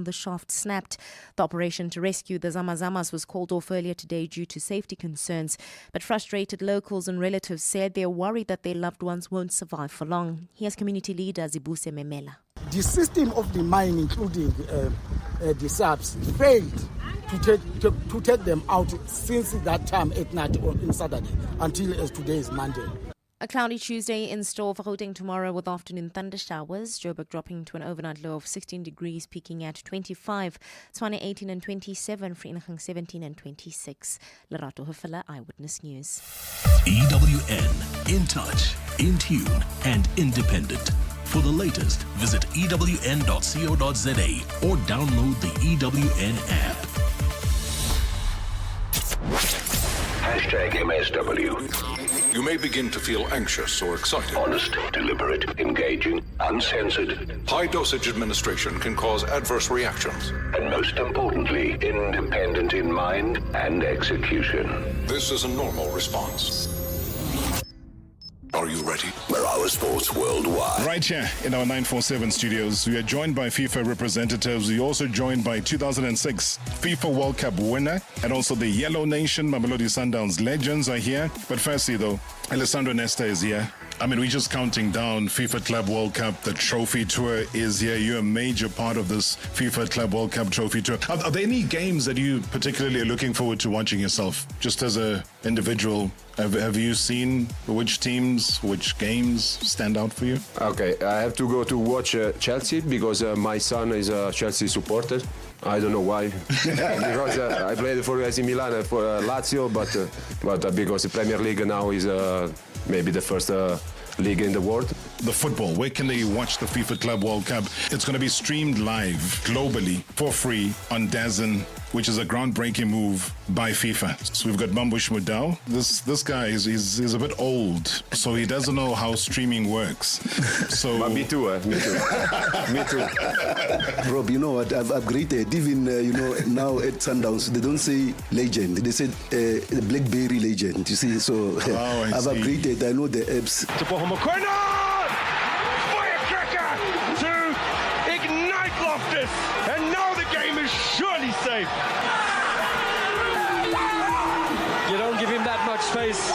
the shaft snapped. The operation to rescue the zamas was called off earlier today due to safety concerns. But frustrated locals and relatives said they are worried that their loved ones won't survive for long. Here's community leader Zibuse Memela. The system of the mine, including the subs, failed to take them out since that time at night on Saturday until today is Monday. A cloudy Tuesday in store for Gauteng tomorrow with afternoon thunder showers. Joburg dropping to an overnight low of 16 degrees, peaking at 25. Tshwane 18 and 27, Vereeniging 17 and 26. Lerato Hofela, Eyewitness News. EWN, in touch, in tune, and independent. For the latest, visit ewn.co.za or download the EWN app. #MSW. You may begin to feel anxious or excited. Honest, deliberate, engaging, uncensored. High dosage administration can cause adverse reactions. And most importantly, independent in mind and execution. This is a normal response. Are you ready? Marawa Sports Worldwide. Right here in our 947 studios, we are joined by FIFA representatives. We're also joined by 2006 FIFA World Cup winner and also the Yellow Nation, Mamelodi Sundowns legends are here. But firstly, though, Alessandro Nesta is here. I mean, we're just counting down FIFA Club World Cup. The trophy tour is here. You're a major part of this FIFA Club World Cup trophy tour. Are there any games that you particularly are looking forward to watching yourself, just as an individual? Have you seen which teams, which games stand out for you? Okay, I have to go to watch Chelsea because my son is a Chelsea supporter. I don't know why. Because I played for AC Milan and for Lazio, but because the Premier League now is maybe the first league in the world. The football, where can they watch the FIFA Club World Cup? It's going to be streamed live globally for free on DAZN, which is a groundbreaking move by FIFA. So we've got Mambush Mudau. This guy is a bit old, so he doesn't know how streaming works. So But me too. Me too. Rob, you know what? I've upgraded. Even now at Sundowns, they don't say legend. They say BlackBerry legend. You see, so I've upgraded. I know the apps. Firecracker to ignite Loftus, and now the game is surely safe. You don't give him that much space.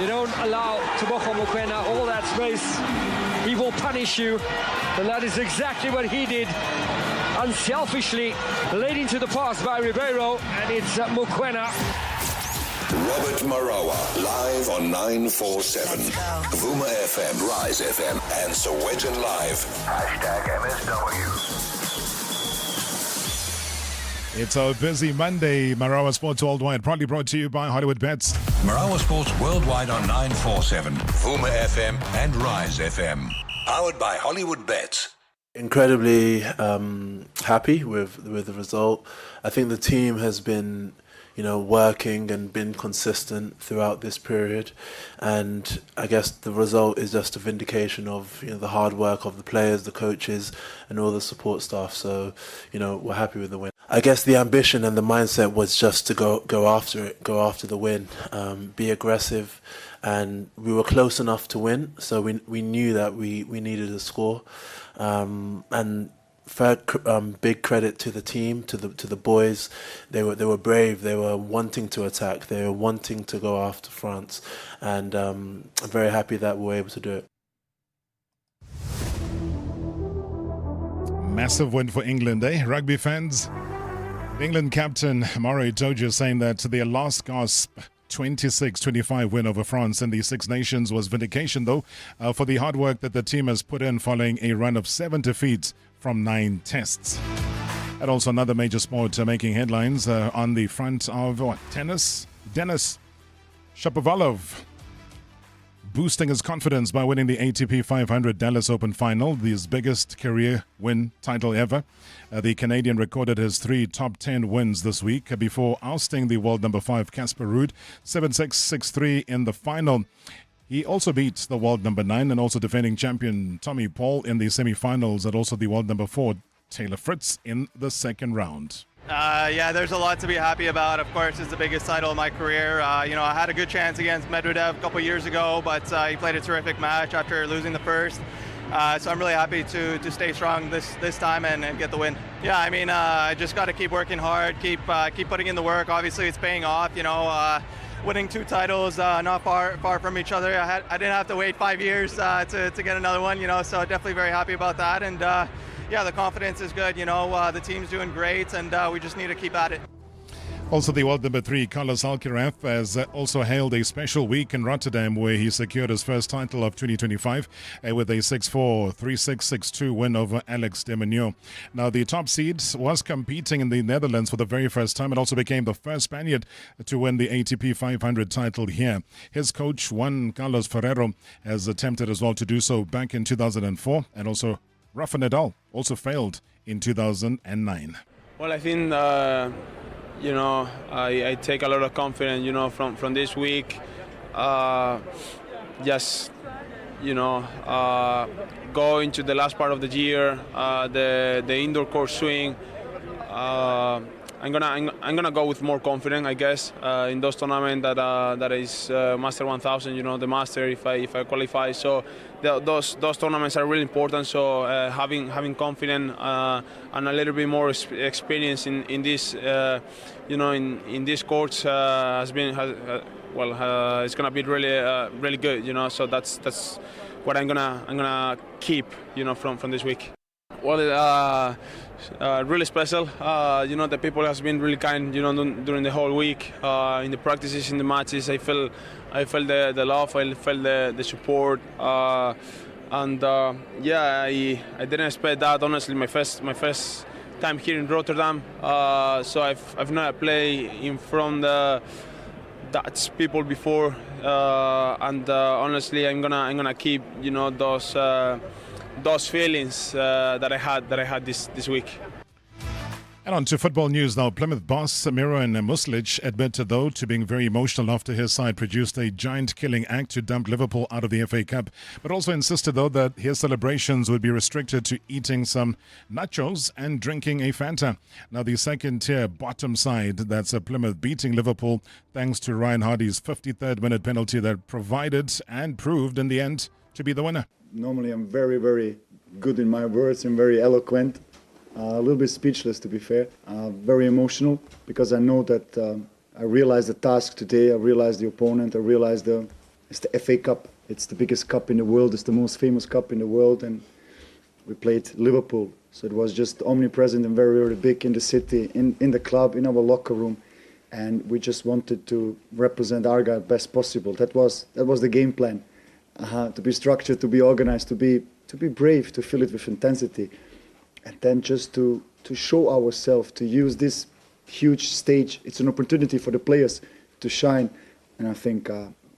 You don't allow Teboho Mokoena all that space. He will punish you, and that is exactly what he did. Unselfishly led into the pass by Ribeiro, and it's Mokoena. Robert Marawa, live on 947. Vuma FM, Rise FM, and Sowetan Live. #MSW. it's a busy Monday. Marawa Sports Worldwide, proudly brought to you by Hollywood Bets. Marawa Sports Worldwide on 947. Vuma FM and Rise FM. Powered by Hollywood Bets. Incredibly happy with the result. I think the team has been working and been consistent throughout this period, and I guess the result is just a vindication of the hard work of the players, the coaches, and all the support staff. So we're happy with the win. I guess the ambition and the mindset was just to go after it, go after the win, be aggressive, and we were close enough to win. So we knew that we needed a score, and big credit to the team, to the boys. They were brave. They were wanting to attack. They were wanting to go after France, and I'm very happy that we were able to do it. Massive win for England, rugby fans? The England captain Mauro Itoje saying that their last gasp 26-25 win over France in the Six Nations was vindication, though, for the hard work that the team has put in following a run of 7 defeats from 9 tests. And also another major sport making headlines on the front of tennis. Denis Shapovalov boosting his confidence by winning the ATP 500 Dallas Open final, his biggest career win title ever. The Canadian recorded his 3 top 10 wins this week before ousting the world number 5 Casper Ruud 7-6, 6-3 in the final. He also beat the world number 9 and also defending champion Tommy Paul in the semi-finals, and also the world number 4 Taylor Fritz in the second round. Yeah, there's a lot to be happy about. Of course, it's the biggest title of my career. I had a good chance against Medvedev a couple years ago, but he played a terrific match after losing the first. So I'm really happy to stay strong this time and get the win. Yeah, I mean, I just got to keep working hard, keep putting in the work. Obviously, it's paying off. Winning 2 titles, not far from each other. I didn't have to wait 5 years to get another one. So definitely very happy about that. And yeah, the confidence is good. The team's doing great, and we just need to keep at it. Also, the world number 3, Carlos Alcaraz, has also hailed a special week in Rotterdam where he secured his first title of 2025 with a 6-4, 3-6, 6-2 win over Alex de Minaur. Now, the top seed was competing in the Netherlands for the very first time and also became the first Spaniard to win the ATP 500 title here. His coach, Juan Carlos Ferrero, has attempted as well to do so back in 2004, and also Rafa Nadal also failed in 2009. Well, I think I take a lot of confidence, from this week. Just, go into the last part of the year, the indoor court swing. I'm gonna go with more confidence, I guess, in those tournaments that is Master 1000, the Master if I qualify. So those tournaments are really important. So having confidence and a little bit more experience in this, in these courts it's gonna be really good. So that's what I'm gonna keep, from this week. Well, really special. The people has been really kind, during the whole week. In the practices, in the matches, I felt the love, I felt the support, and I didn't expect that. Honestly, my first time here in Rotterdam, so I've never played in front of Dutch people before, and honestly, I'm gonna keep those feelings that I had this week. And on to football news now. Plymouth boss Miroslav Muslic admitted, though, to being very emotional after his side produced a giant-killing act to dump Liverpool out of the FA Cup, but also insisted, though, that his celebrations would be restricted to eating some nachos and drinking a Fanta. Now, the second-tier bottom side, that's Plymouth, beating Liverpool thanks to Ryan Hardy's 53rd minute penalty that provided and proved in the end to be the winner. Normally I'm very, very good in my words and very eloquent. A little bit speechless, to be fair. Very emotional because I know that I realized the task today. I realized the opponent. I realized it's the FA Cup. It's the biggest cup in the world. It's the most famous cup in the world. And we played Liverpool. So it was just omnipresent and very, very big in the city, in the club, in our locker room. And we just wanted to represent Argyle best possible. That was the game plan. To be structured, to be organized, to be brave, to fill it with intensity. And then just to show ourselves, to use this huge stage. It's an opportunity for the players to shine. And I think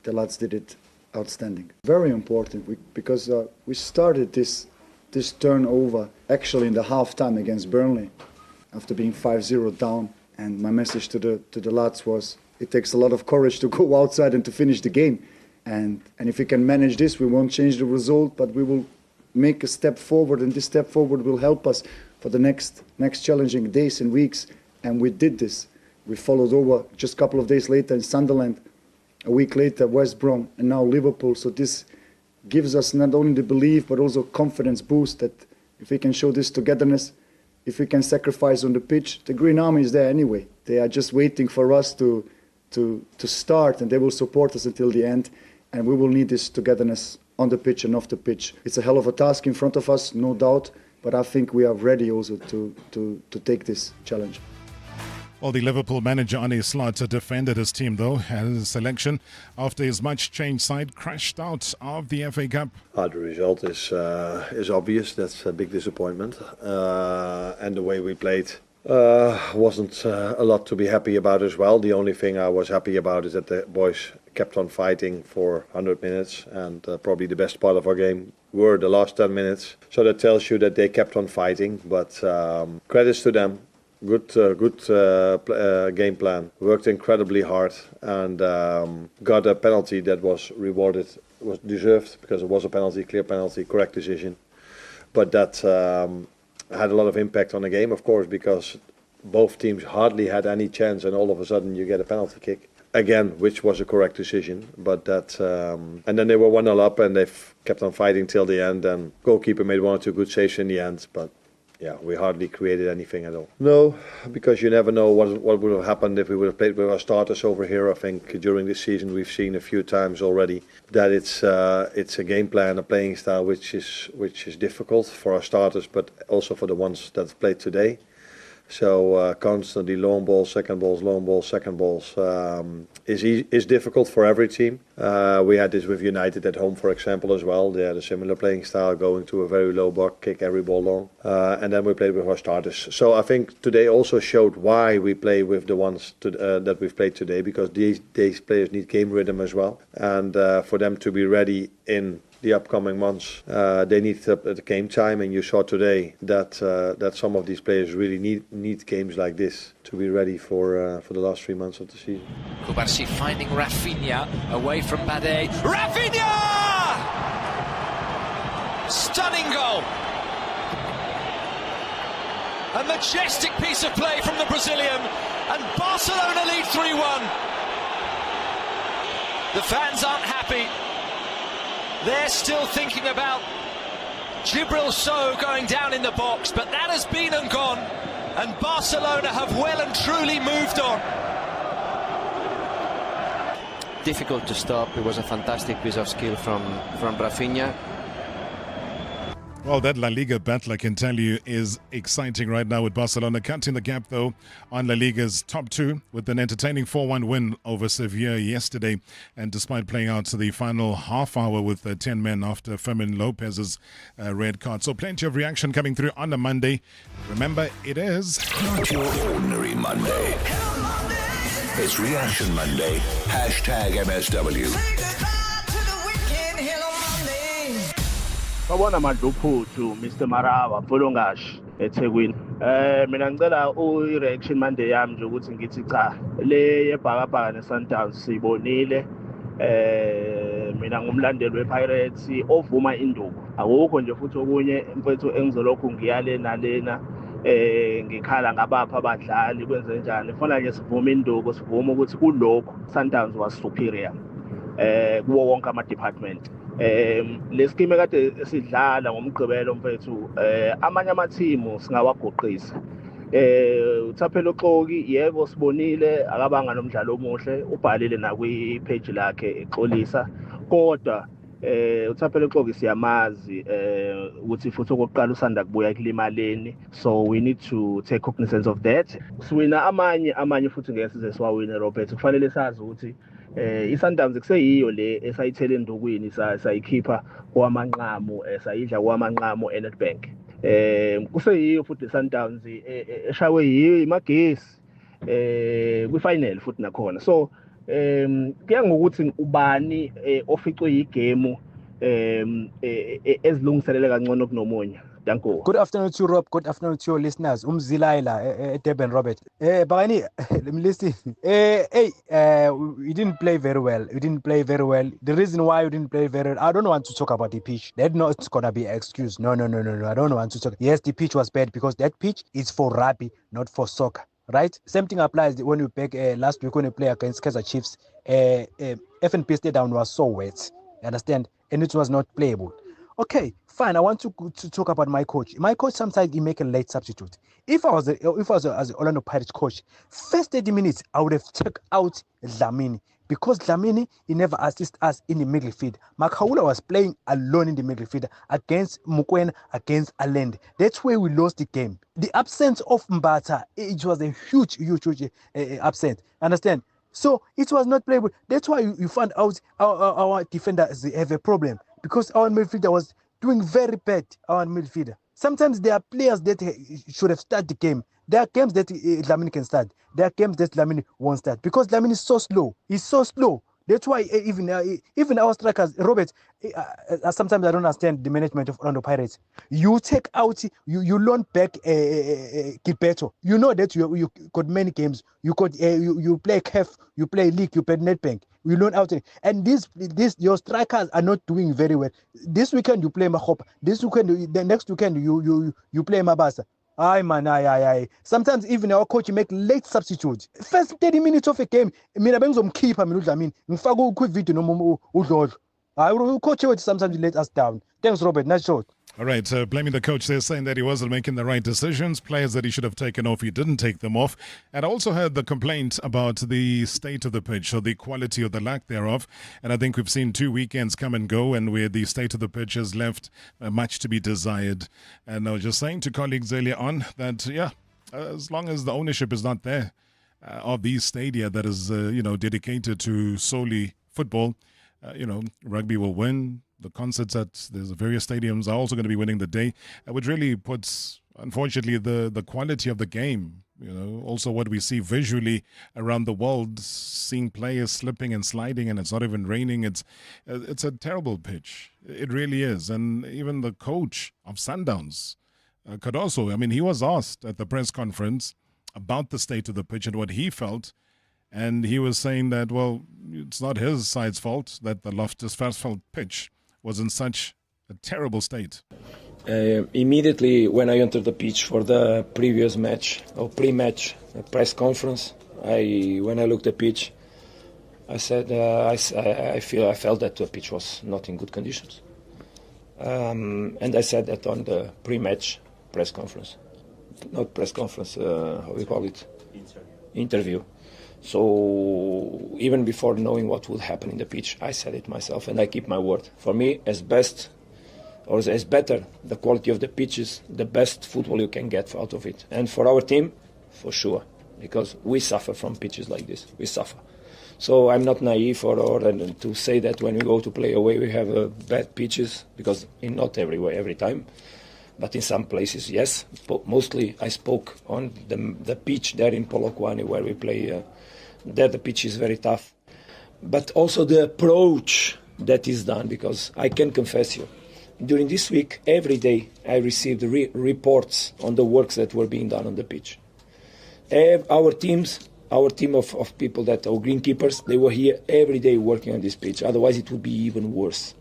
the lads did it outstanding. Very important because we started this turnover actually in the half-time against Burnley after being 5-0 down. And my message to the lads was, it takes a lot of courage to go outside and to finish the game. And if we can manage this, we won't change the result, but we will make a step forward, and this step forward will help us for the next challenging days and weeks. And we did this. We followed over just a couple of days later in Sunderland, a week later West Brom, and now Liverpool. So this gives us not only the belief, but also confidence boost that if we can show this togetherness, if we can sacrifice on the pitch, the Green Army is there anyway. They are just waiting for us to start, and they will support us until the end. And we will need this togetherness on the pitch and off the pitch. It's a hell of a task in front of us, no doubt, but I think we are ready also to take this challenge. Well, the Liverpool manager Arne Slot defended his team, though, and his selection after his much-changed side crashed out of the FA Cup. The result is obvious. That's a big disappointment. And the way we played wasn't a lot to be happy about as well. The only thing I was happy about is that the boys kept on fighting for 100 minutes, and probably the best part of our game were the last 10 minutes. So that tells you that they kept on fighting, but credits to them. Good game plan. Worked incredibly hard and got a penalty that was rewarded, was deserved because it was a penalty, clear penalty, correct decision. But that had a lot of impact on the game, of course, because both teams hardly had any chance, and all of a sudden you get a penalty kick. again, which was a correct decision. But that, and then they were 1-0 up, and they've kept on fighting till the end. And goalkeeper made 1 or 2 good saves in the end, but. Yeah, we hardly created anything at all. No, because you never know what would have happened if we would have played with our starters over here. I think during this season we've seen a few times already that it's a game plan, a playing style which is difficult for our starters, but also for the ones that have played today. So constantly long balls, second balls, long balls, second balls is difficult for every team. We had this with United at home, for example, as well. They had a similar playing style, going to a very low block, kick every ball long. And then we played with our starters. So I think today also showed why we play with the ones that we've played today, because these players need game rhythm as well. And for them to be ready in the upcoming months, they need the game time, and you saw today that some of these players really need games like this to be ready for the last 3 months of the season. Kubarsi finding Rafinha away from Bade. Rafinha! Stunning goal. A majestic piece of play from the Brazilian, and Barcelona lead 3-1. The fans aren't happy. They're still thinking about Djibril Sow going down in the box, but that has been and gone, and Barcelona have well and truly moved on. Difficult to stop. It was a fantastic piece of skill from Rafinha. Well, that La Liga battle, I can tell you, is exciting right now with Barcelona cutting the gap, though, on La Liga's top 2 with an entertaining 4-1 win over Sevilla yesterday. And despite playing out to the final half hour with 10 men after Fermin Lopez's red card. So plenty of reaction coming through on the Monday. Remember, it is not your ordinary Monday. It's Reaction Monday. #MSW. Babona madluphuthu Mr Marawa Bolongashi eThekwini. Mina ngicela i-reaction Monday yami nje ukuthi ngithi cha le yebhakabhaka ne-Sundowns sibonile. Mina ngumlandeli we-Pirates ovuma induku. Akukho nje futhi okunye mfethu engizolokhu ngiyale nalena ngikhala ngabapha abadlali kwenze njani. Kufanele nje sivume induku, sivume ukuthi kulokho Sundowns was superior kuwo wonke ama-department. Le scheme kade sidlala ngomgqibelo mfethu amanye amathimu singawagoqisa. Uthaphela uXoki yebo sibonile akabanga nomdlalo omuhle, ubhalile na kwi page lakhe exolisa, kodwa uthaphela uXoki siyamazi ukuthi futhi okokuqala usanda kubuya kulimaleni, so we need to take cognizance of that. Siwina amanye futhi ngeke size siwawine Robert, kufanele sazi ukuthi iSundowns kuseyiyo le esayithele endukwini sayikhipha kwamanqamu sayidla kwamanqamu eNetbank. Kuseyiyo futhi iSundowns eshawe yiyo imagesi kwi-final futhi nakhona. So kuya ngokuthi ubani oficwe yigame ezilungiselele kangcono kunomunye. Good afternoon to you, Rob. Good afternoon to your listeners. Umzilaila, Durban, Robert. Bagani, let me listen. You didn't play very well. You didn't play very well. The reason why you didn't play very well, I don't want to talk about the pitch. That's not going to be an excuse. No. I don't want to talk. Yes, the pitch was bad because that pitch is for rugby, not for soccer. Right? Same thing applies when you back last week when you play against Kaizer Chiefs. FNP Stadium was so wet. Understand? And it was not playable. Okay, fine. I want to talk about my coach. My coach sometimes he make a late substitute. If I was as Orlando Pirates coach, first 30 minutes I would have checked out Dlamini because Dlamini he never assist us in the midfield. Makaula was playing alone in the midfield against Mukwena, against Allende. That's where we lost the game. The absence of Mbata, it was a huge absence. Understand? So it was not playable. That's why you found out our defenders have a problem. Because our midfielder was doing very bad, our midfielder. Sometimes there are players that should have started the game. There are games that Dlamini can start. There are games that Dlamini won't start. Because Dlamini is so slow. He's so slow. That's why even our strikers, Robert, sometimes I don't understand the management of Orlando Pirates. You take out, you loan back Gilberto. You know that you got many games. You play CAF, you play League, you play Netbank. You loan out, and this your strikers are not doing very well. This weekend you play Mahop. This weekend, the next weekend you play Mabasa. Aye, man, aye. Sometimes even our coach make late substitutes. First 30 minutes of a game, mina bengizomkhipha mina uDlamini. Ngifaka ku-video noma uDlodlo. Hayi, coach wethu sometimes he let us down. Thanks, Robert. Nice shot. All right, blaming the coach there, saying that he wasn't making the right decisions, players that he should have taken off, he didn't take them off. And I also heard the complaint about the state of the pitch, or the quality or the lack thereof. And I think we've seen 2 weekends come and go, and where the state of the pitch has left much to be desired. And I was just saying to colleagues earlier on that, as long as the ownership is not there of these stadia that is, dedicated to solely football, rugby will win. The concerts at there's various stadiums are also going to be winning the day, which really puts, unfortunately, the quality of the game. Also what we see visually around the world, seeing players slipping and sliding, and it's not even raining. It's a terrible pitch. It really is. And even the coach of Sundowns, Cardoso, he was asked at the press conference about the state of the pitch and what he felt. And he was saying that, well, it's not his side's fault that the Loftus Versfeld pitch was in such a terrible state. Immediately when I entered the pitch for the previous match or pre-match press conference, when I looked at the pitch, I said I felt that the pitch was not in good conditions, and I said that on the pre-match press conference, not press conference, how we call it, interview. So even before knowing what would happen in the pitch, I said it myself, and I keep my word. For me, as better the quality of the pitch is, the best football you can get out of it. And for our team, for sure, because we suffer from pitches like this. We suffer. So I'm not naive or to say that when we go to play away we have bad pitches, because not everywhere, every time. But in some places, yes. But mostly I spoke on the pitch there in Polokwane where we play. There the pitch is very tough. But also the approach that is done, because I can confess you, during this week, every day I received reports on the works that were being done on the pitch. Our team of people that are greenkeepers, they were here every day working on this pitch. Otherwise it would be even worse.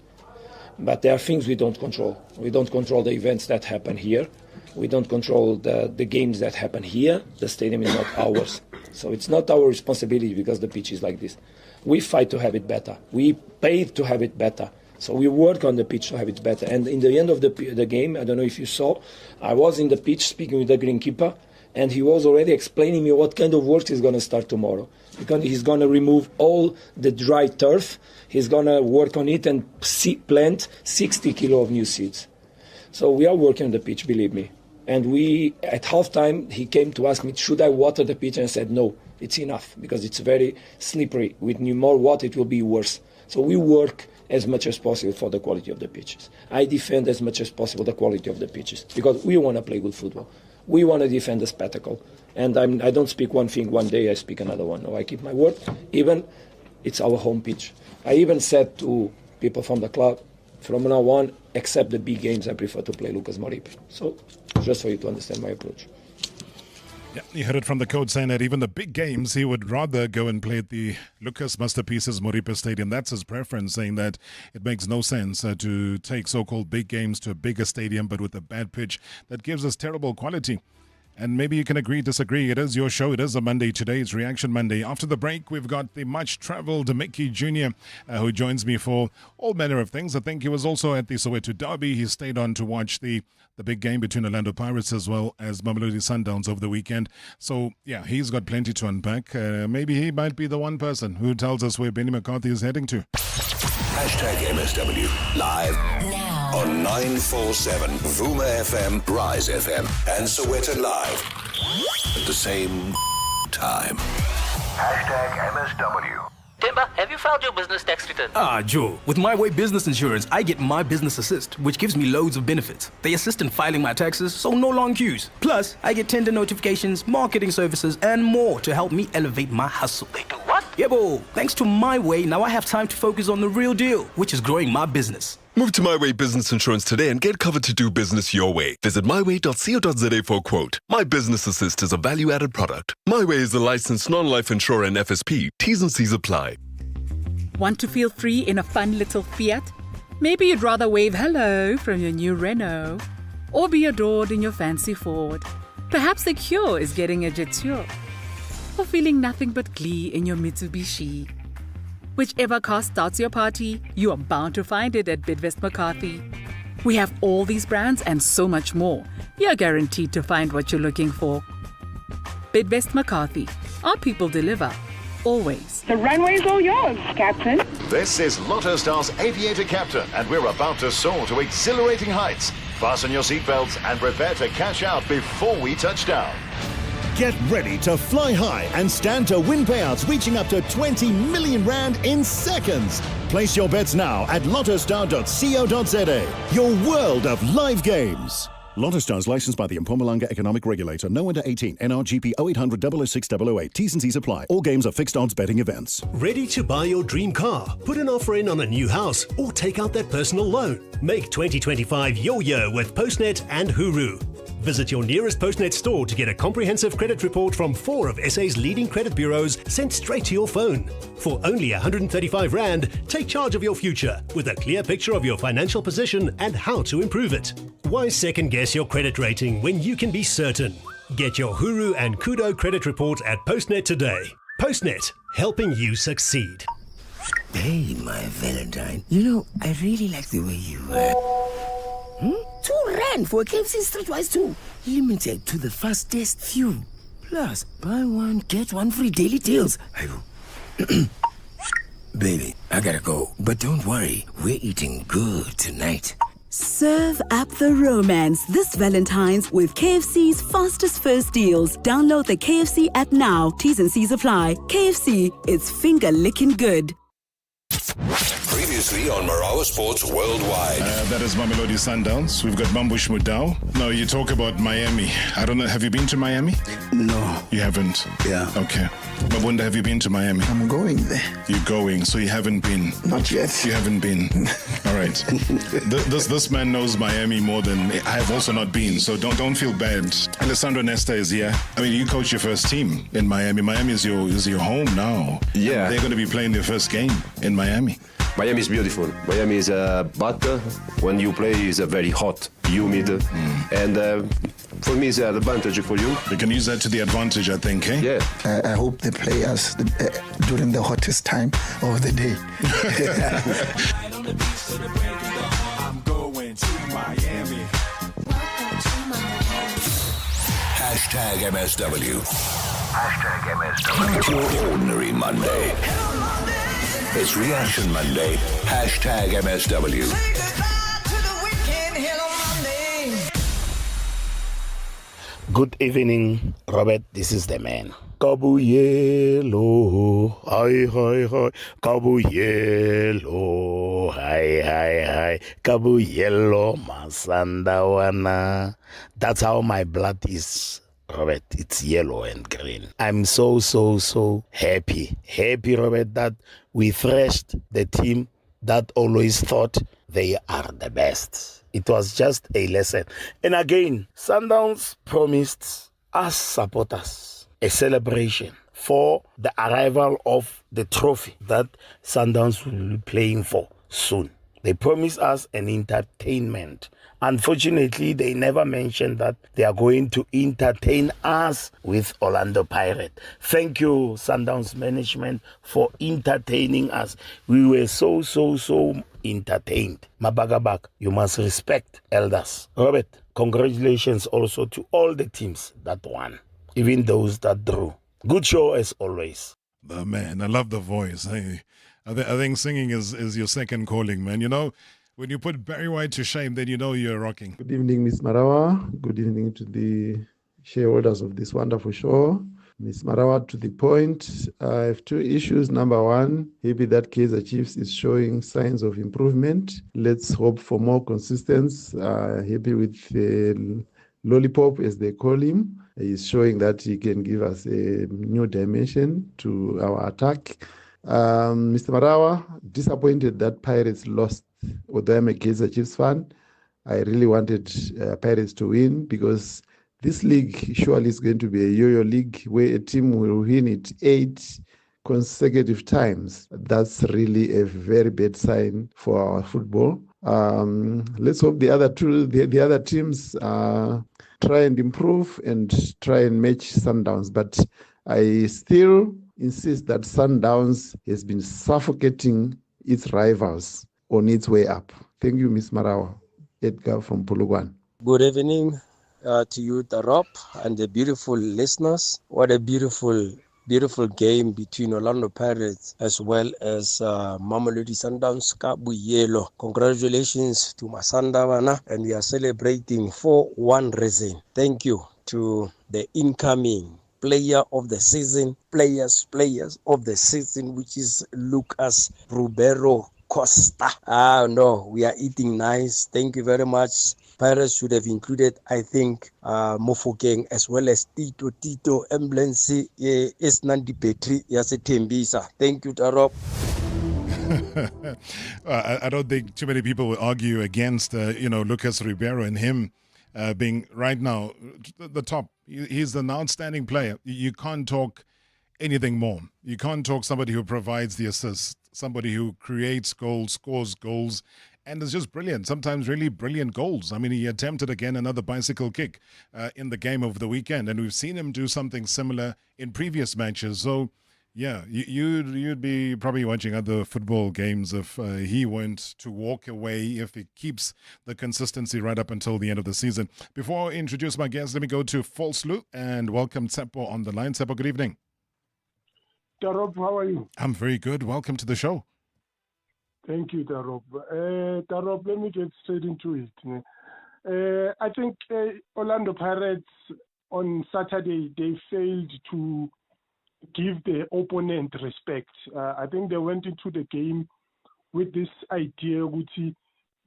But there are things we don't control. We don't control the events that happen here. We don't control the games that happen here. The stadium is not ours. So it's not our responsibility because the pitch is like this. We fight to have it better. We paid to have it better. So we work on the pitch to have it better. And in the end of the game, I don't know if you saw, I was in the pitch speaking with the greenkeeper, and he was already explaining me what kind of work he's going to start tomorrow. Because he's going to remove all the dry turf. He's going to work on it and plant 60 kilo of new seeds. So we are working on the pitch, believe me. And at halftime, he came to ask me, should I water the pitch? And I said, no, it's enough, because it's very slippery. With more water, it will be worse. So we work as much as possible for the quality of the pitches. I defend as much as possible the quality of the pitches, because we want to play good football. We want to defend the spectacle. And I don't speak one thing one day, I speak another one. No, I keep my word. Even it's our home pitch. I even said to people from the club, from now on, except the big games, I prefer to play Lucas Moripe. So, just for you to understand my approach. Yeah, you heard it from the coach saying that even the big games, he would rather go and play at the Lucas Masterpieces Moripe Stadium. That's his preference, saying that it makes no sense to take so-called big games to a bigger stadium, but with a bad pitch that gives us terrible quality. And maybe you can agree, disagree. It is your show. It is a Monday today. It's Reaction Monday. After the break, we've got the much-traveled Mickey Jr., who joins me for all manner of things. I think he was also at the Soweto Derby. He stayed on to watch the big game between Orlando Pirates as well as Mamelodi Sundowns over the weekend. So, yeah, he's got plenty to unpack. Maybe he might be the one person who tells us where Benny McCarthy is heading to. #MSW live now on 947 Vuma FM, Rise FM, and Soweto Live at the same time. #MSW. Timber, have you filed your business tax return? Joe. With My Way Business Insurance, I get My Business Assist, which gives me loads of benefits. They assist in filing my taxes, so no long queues. Plus, I get tender notifications, marketing services, and more to help me elevate my hustle. They do what? Yeah, bo. Thanks to My Way, now I have time to focus on the real deal, which is growing my business. Move to My Way Business Insurance today and get covered to do business your way. Visit myway.co.za for a quote. My Business Assist is a value-added product. My Way is a licensed non-life insurer and FSP. T's and C's apply. Want to feel free in a fun little Fiat? Maybe you'd rather wave hello from your new Renault, or be adored in your fancy Ford. Perhaps the cure is getting a Jetsure. Or feeling nothing but glee in your Mitsubishi. Whichever car starts your party, you are bound to find it at Bidvest McCarthy. We have all these brands and so much more. You're guaranteed to find what you're looking for. Bidvest McCarthy. Our people deliver. Always. The runway's all yours, Captain. This is Lotto Star's Aviator Captain, and we're about to soar to exhilarating heights. Fasten your seatbelts and prepare to cash out before we touch down. Get ready to fly high and stand to win payouts reaching up to 20 million rand in seconds. Place your bets now at lottostar.co.za. Your world of live games. Lotto Stars licensed by the Mpumalanga Economic Regulator. No under 18. NRGP 0800 006 008. T's and C's apply. All games are fixed odds betting events. Ready to buy your dream car? Put an offer in on a new house or take out that personal loan. Make 2025 your year with Postnet and Huru. Visit your nearest Postnet store to get a comprehensive credit report from 4 of SA's leading credit bureaus sent straight to your phone. For only 135 Rand, take charge of your future with a clear picture of your financial position and how to improve it. Why second guess your credit rating when you can be certain? Get your Huru and Kudo credit report at Postnet today. Postnet, helping you succeed. Hey, my Valentine. You know, I really like the way you £2 for a KFC Streetwise 2. Limited to the fastest few. Plus, buy one, get one free daily deals. Baby, I gotta go. But don't worry, we're eating good tonight. Serve up the romance this Valentine's with KFC's fastest first deals. Download the KFC app now. T's and C's apply. KFC, it's finger-licking good. Previously on Marawa Sports Worldwide. That is Mamelodi Sundowns. We've got Mambush Mudau. Now, you talk about Miami. I don't know, have you been to Miami? No. You haven't? Yeah. Okay. Mabunda, have you been to Miami? I'm going there. You're going, so you haven't been? Not yet. You haven't been? All right. This man knows Miami more than I have also not been, so don't feel bad. Alessandro Nesta is here. I mean, you coach your first team in Miami. Miami is your home now. Yeah. They're going to be playing their first game in Miami. Miami is beautiful. Miami is but when you play is very hot, humid, and for me it's an advantage for you. You can use that to the advantage, I think, eh? Yeah. I hope the players during the hottest time of the day. I'm going to Miami. Hashtag MSW. Hashtag MSW. Not your ordinary Monday. It's Reaction Monday. Hashtag MSW. Good evening, Robert. This is the man. Kabuyelo, hi, hi, hi. Kabuyelo, hi, hi, hi. Kabuyelo, Masandawana. That's how my blood is, Robert. It's yellow and green. I'm so happy. Happy, Robert, that we thrashed the team that always thought they are the best. It was just a lesson. And again, Sundowns promised us supporters a celebration for the arrival of the trophy that Sundowns will be playing for soon. They promised us an entertainment. Unfortunately, they never mentioned that they are going to entertain us with Orlando Pirates. Thank you, Sundowns management, for entertaining us. We were so entertained. Mabagabak, you must respect elders. Robert, congratulations also to all the teams that won, even those that drew. Good show as always. The man, I love the voice. I think singing is your second calling, man. You know, when you put Barry White to shame, then you know you're rocking. Good evening, Miss Marawa. Good evening to the shareholders of this wonderful show. Miss Marawa, to the point, I have two issues. Number one, happy that Kaizer Chiefs is showing signs of improvement. Let's hope for more consistency. Happy with the Lollipop, as they call him. He's showing that he can give us a new dimension to our attack. Mr. Marawa, disappointed that Pirates lost. Although I'm a Kaizer Chiefs fan, I really wanted Pirates to win, because this league surely is going to be a yo-yo league where a team will win it 8 consecutive times. That's really a very bad sign for our football. Let's hope the other teams try and improve and try and match Sundowns. But I still insist that Sundowns has been suffocating its rivals on its way up. Thank you, Ms. Marawa. Edgar from Pulugwan. Good evening to you, Tarop, and the beautiful listeners. What a beautiful game between Orlando Pirates as well as Mamelodi Sundowns Kabu Yellow. Congratulations to Masandawana, and we are celebrating for one reason. Thank you to the incoming player of the season, players of the season, which is Lucas Rubero Costa. No, we are eating nice. Thank you very much. Pirates should have included, I think, Mofokeng as well as Tito Emblensi Esnandi Petri Yasetembisa. Thank you, Tarop. I don't think too many people will argue against, Lucas Ribeiro and him being right now the top. He's an outstanding player. You can't talk anything more. You can't talk somebody who provides the assist, somebody who creates goals, scores goals, and is just brilliant. Sometimes really brilliant goals. I mean, he attempted again another bicycle kick in the game over the weekend, and we've seen him do something similar in previous matches. So, yeah, you'd be probably watching other football games if he went to walk away, if he keeps the consistency right up until the end of the season. Before I introduce my guest, let me go to Falsloo and welcome Tsepo on the line. Tsepo, good evening. Tarop, how are you? I'm very good. Welcome to the show. Thank you, Tarop. Tarop, let me get straight into it. I think Orlando Pirates on Saturday, they failed to give the opponent respect. I think they went into the game with this idea which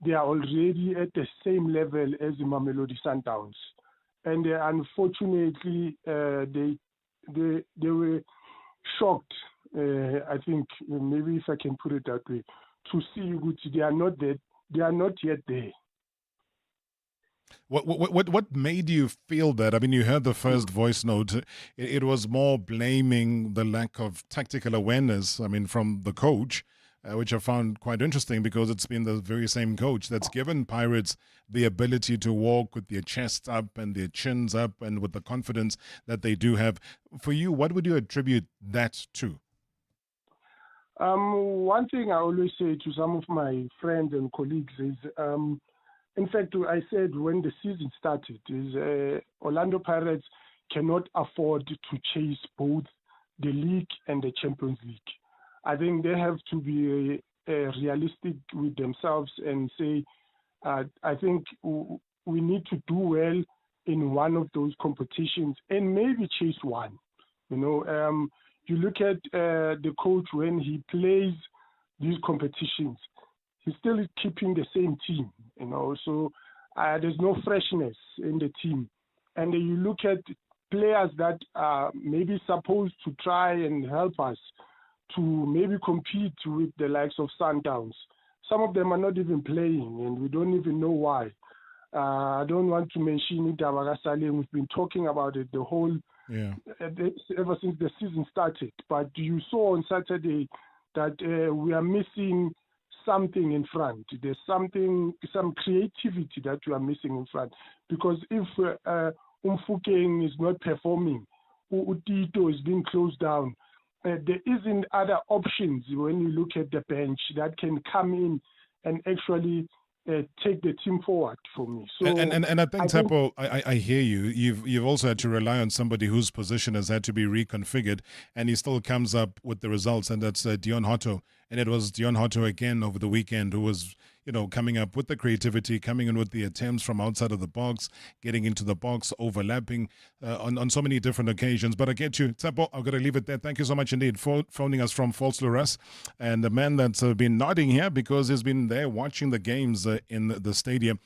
they are already at the same level as the Mamelodi Sundowns. And unfortunately, they were shocked, I think, maybe if I can put it that way, to see which they are not yet there. What made you feel that? I mean, you heard the first voice note. It was more blaming the lack of tactical awareness, I mean, from the coach, which I found quite interesting because it's been the very same coach that's given Pirates the ability to walk with their chests up and their chins up and with the confidence that they do have. For you, what would you attribute that to? One thing I always say to some of my friends and colleagues is, in fact, I said when the season started, is Orlando Pirates cannot afford to chase both the league and the Champions League. I think they have to be realistic with themselves and say, I think we need to do well in one of those competitions and maybe chase one. You look at the coach when he plays these competitions, he's still keeping the same team, so there's no freshness in the team. And you look at players that are maybe supposed to try and help us to maybe compete with the likes of Sundowns. Some of them are not even playing, and we don't even know why. I don't want to mention Idabaka Saleh. We've been talking about it the whole ever since the season started. But you saw on Saturday that we are missing something in front. There's some creativity that we are missing in front. Because if Umfukeng is not performing, Utito is being closed down, there isn't other options when you look at the bench that can come in and actually take the team forward for me. So and I think, Tsepo, I hear you. You've also had to rely on somebody whose position has had to be reconfigured, and he still comes up with the results, and that's Dion Hotto. And it was Dion Hotto again over the weekend who was, coming up with the creativity, coming in with the attempts from outside of the box, getting into the box, overlapping on so many different occasions. But I get you. Tsepo, I've got to leave it there. Thank you so much indeed for phoning us from Falsloo, and the man that's been nodding here because he's been there watching the games in the stadium.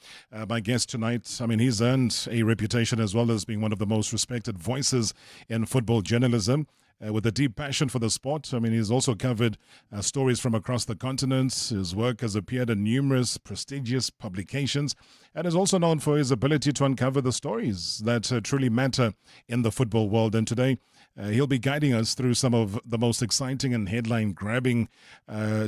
My guest tonight, I mean, he's earned a reputation as well as being one of the most respected voices in football journalism. With a deep passion for the sport. I mean, he's also covered stories from across the continent. His work has appeared in numerous prestigious publications and is also known for his ability to uncover the stories that truly matter in the football world. And today, he'll be guiding us through some of the most exciting and headline-grabbing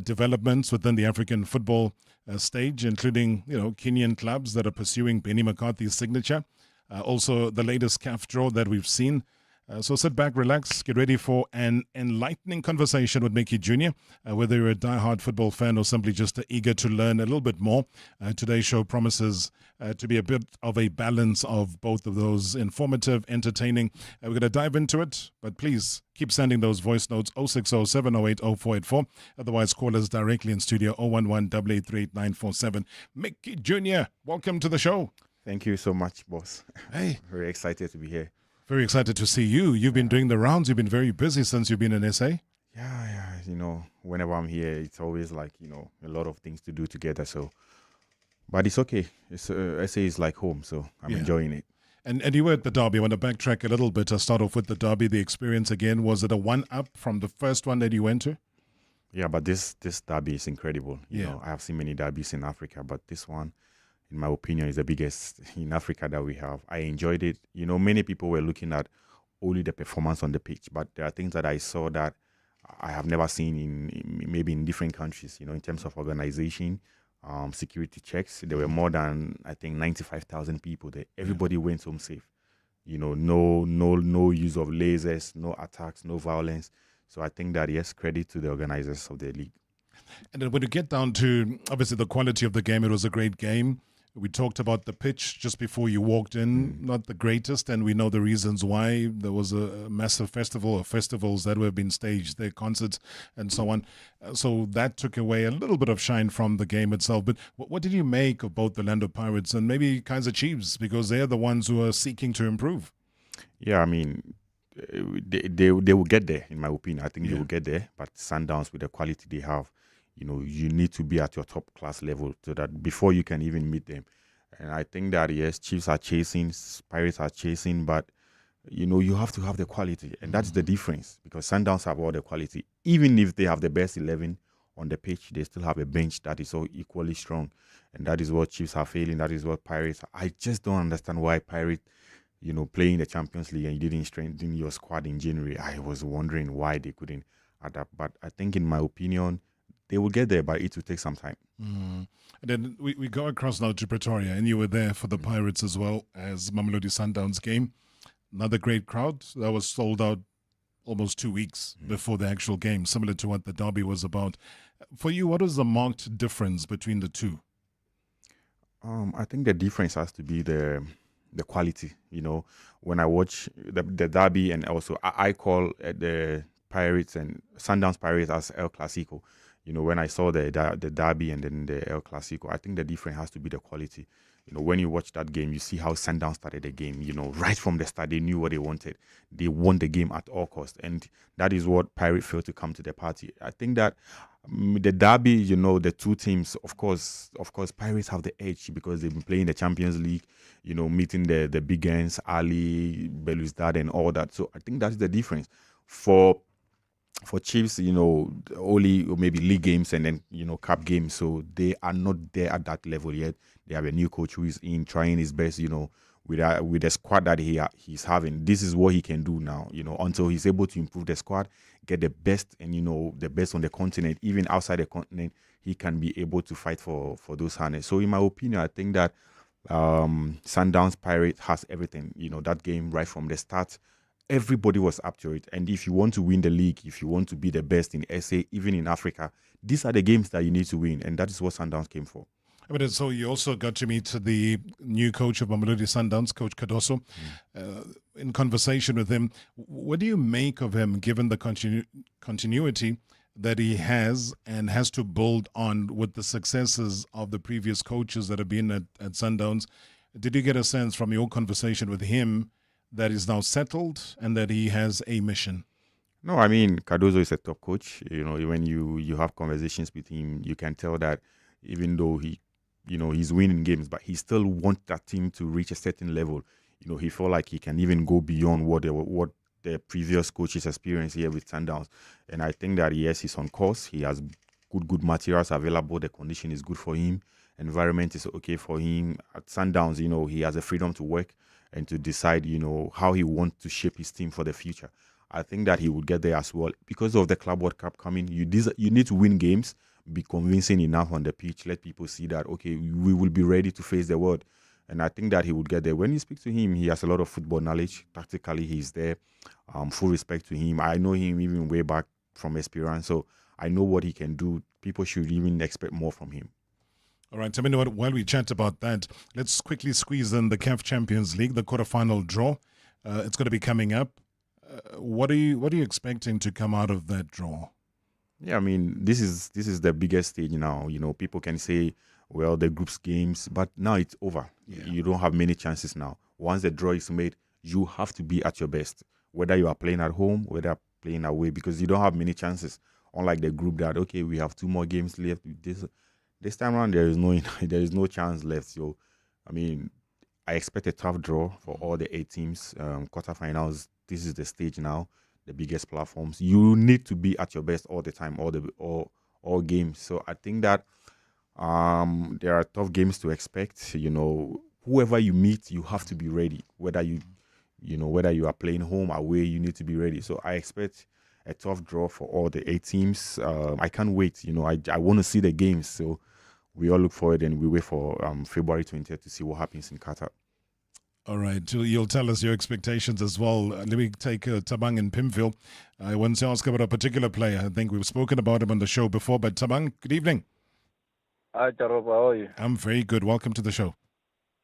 developments within the African football stage, including, Kenyan clubs that are pursuing Benny McCarthy's signature. also the latest CAF draw that we've seen. So sit back, relax, get ready for an enlightening conversation with Mickey Jr., whether you're a die-hard football fan or simply just eager to learn a little bit more. Today's show promises to be a bit of a balance of both of those, informative, entertaining. We're going to dive into it, but please keep sending those voice notes 060-708-0484. Otherwise, call us directly in studio 011-883-8947. Mickey Jr., welcome to the show. Thank you so much, boss. Hey. Very excited to be here. Very excited to see you. You've been doing the rounds. You've been very busy since you've been in SA. Yeah. Whenever I'm here, it's always like, a lot of things to do together. So, but it's okay. It's SA is like home, so I'm enjoying it. And you were at the derby. I want to backtrack a little bit. I'll start off with the derby, the experience again. Was it a one-up from the first one that you went to? Yeah, but this derby is incredible. I have seen many derbies in Africa, but this one, in my opinion, is the biggest in Africa that we have. I enjoyed it. Many people were looking at only the performance on the pitch, but there are things that I saw that I have never seen in different countries, in terms of organization, security checks. There were more than, I think, 95,000 people there. Everybody went home safe. No use of lasers, no attacks, no violence. So I think that, yes, credit to the organizers of the league. And then when you get down to, obviously, the quality of the game, it was a great game. We talked about the pitch just before you walked in, not the greatest, and we know the reasons why. There was a massive festival or festivals that were being staged, their concerts and so on. So that took away a little bit of shine from the game itself. But what did you make of both the Orlando Pirates and maybe Kaizer Chiefs? Because they're the ones who are seeking to improve. Yeah, they will get there, in my opinion. I think they will get there, but Sundowns, with the quality they have, you need to be at your top class level so that before you can even meet them. And I think that, yes, Chiefs are chasing, Pirates are chasing, but, you have to have the quality. And that's the difference, because Sundowns have all the quality. Even if they have the best 11 on the pitch, they still have a bench that is so equally strong. And that is what Chiefs are failing. That is what Pirates are. I just don't understand why Pirates, playing the Champions League and you didn't strengthen your squad in January. I was wondering why they couldn't adapt. But I think, in my opinion, they will get there, but it will take some time. And then we go across now to Pretoria, and you were there for the Pirates as well as Mamelodi Sundowns game. Another great crowd that was sold out almost 2 weeks before the actual game, similar to what the derby was about. For you, what is the marked difference between the two? I think the difference has to be the quality. When I watch the derby, and also I call the Pirates and Sundowns Pirates as El Clasico. When I saw the derby and then the El Clasico, I think the difference has to be the quality. When you watch that game, you see how Sundowns started the game. Right from the start, they knew what they wanted. They won the game at all costs, and that is what Pirates failed to come to the party. I think that the derby, the two teams, of course, Pirates have the edge because they've been playing the Champions League, meeting the big guns, Ali, Belouizdad, and all that. So I think that's the difference. For Chiefs, only maybe league games and then, cup games. So they are not there at that level yet. They have a new coach who is trying his best, with the squad that he's having. This is what he can do now, until he's able to improve the squad, get the best and, the best on the continent. Even outside the continent, he can be able to fight for those honors. So in my opinion, I think that Sundowns Pirates has everything, that game right from the start. Everybody was up to it. And if you want to win the league, if you want to be the best in SA, even in Africa, these are the games that you need to win. And that is what Sundowns came for. So you also got to meet the new coach of Mamelodi Sundowns, Coach Cardoso. In conversation with him, what do you make of him, given the continuity that he has and has to build on with the successes of the previous coaches that have been at Sundowns? Did you get a sense from your conversation with him that is now settled and that he has a mission? No, Cardoso is a top coach. When you have conversations with him, you can tell that even though he's winning games, but he still wants that team to reach a certain level. He felt like he can even go beyond what the previous coaches experienced here with Sundowns. And I think that, yes, he's on course. He has good materials available. The condition is good for him. Environment is okay for him. At Sundowns, he has the freedom to work and to decide, how he wants to shape his team for the future. I think that he would get there as well. Because of the Club World Cup coming, you need to win games, be convincing enough on the pitch, let people see that, okay, we will be ready to face the world. And I think that he would get there. When you speak to him, he has a lot of football knowledge. Tactically, he's there. Full respect to him. I know him even way back from experience, so I know what he can do. People should even expect more from him. All right, Tamino, while we chat about that, let's quickly squeeze in the CAF Champions League, the quarterfinal draw. It's going to be coming up. What are you expecting to come out of that draw? Yeah, I mean, this is the biggest stage now. You know, people can say, well, the groups games, but now it's over. Yeah. You don't have many chances now. Once the draw is made, you have to be at your best, whether you are playing at home, whether playing away, because you don't have many chances. Unlike the group that, okay, we have 2 more games left. This time around, there is no chance left. So, I mean, I expect a tough draw for all the 8 teams. Quarterfinals, this is the stage now, the biggest platforms. You need to be at your best all the time, all games. So I think that there are tough games to expect. You know, whoever you meet, you have to be ready. Whether you are playing home, away, you need to be ready. So I expect a tough draw for all the 8 teams. I can't wait. You know, I want to see the games. So we all look forward and we wait for February 20th to see what happens in Qatar. All right, you'll tell us your expectations as well. Let me take Tabang in Pimville. I want to ask about a particular player. I think we've spoken about him on the show before, but Tabang, good evening. Hi, Jarob, how are you? I'm very good. Welcome to the show.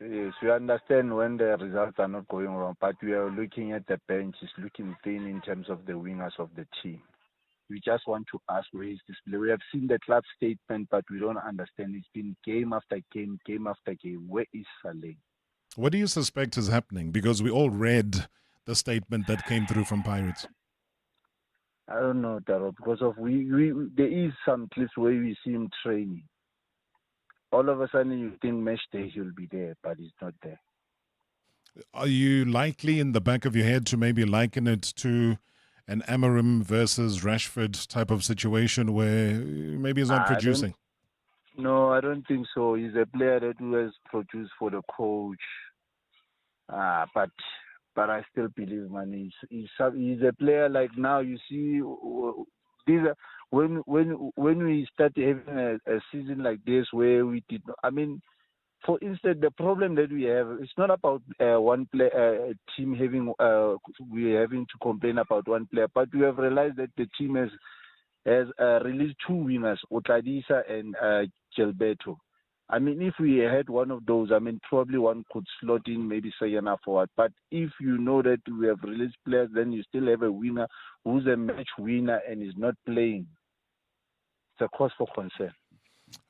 Yes, we understand when the results are not going wrong, but we are looking at the bench. It's looking thin in terms of the wingers of the team. We just want to ask, where is this player? We have seen the club statement, but we don't understand. It's been game after game, game after game. Where is Saleh? What do you suspect is happening? Because we all read the statement that came through from Pirates. I don't know, Taro, because of there is some clips where we see him training. All of a sudden you think match day he'll be there, but he's not there. Are you likely in the back of your head to maybe liken it to an Amarim versus Rashford type of situation where maybe he's not producing? No, I don't think so. He's a player that has produced for the coach. But I still believe, man, he's a player like now. You see, when we started having a season like this where we did not, I mean, for instance, the problem that we have, it's not about one player, team having we're having to complain about one player, but we have realized that the team has released 2 wingers, Otladisa and Gilberto. I mean, if we had one of those, I mean, probably one could slot in maybe Sayana forward. But if you know that we have released players, then you still have a winger who's a match winner and is not playing. It's a cause for concern.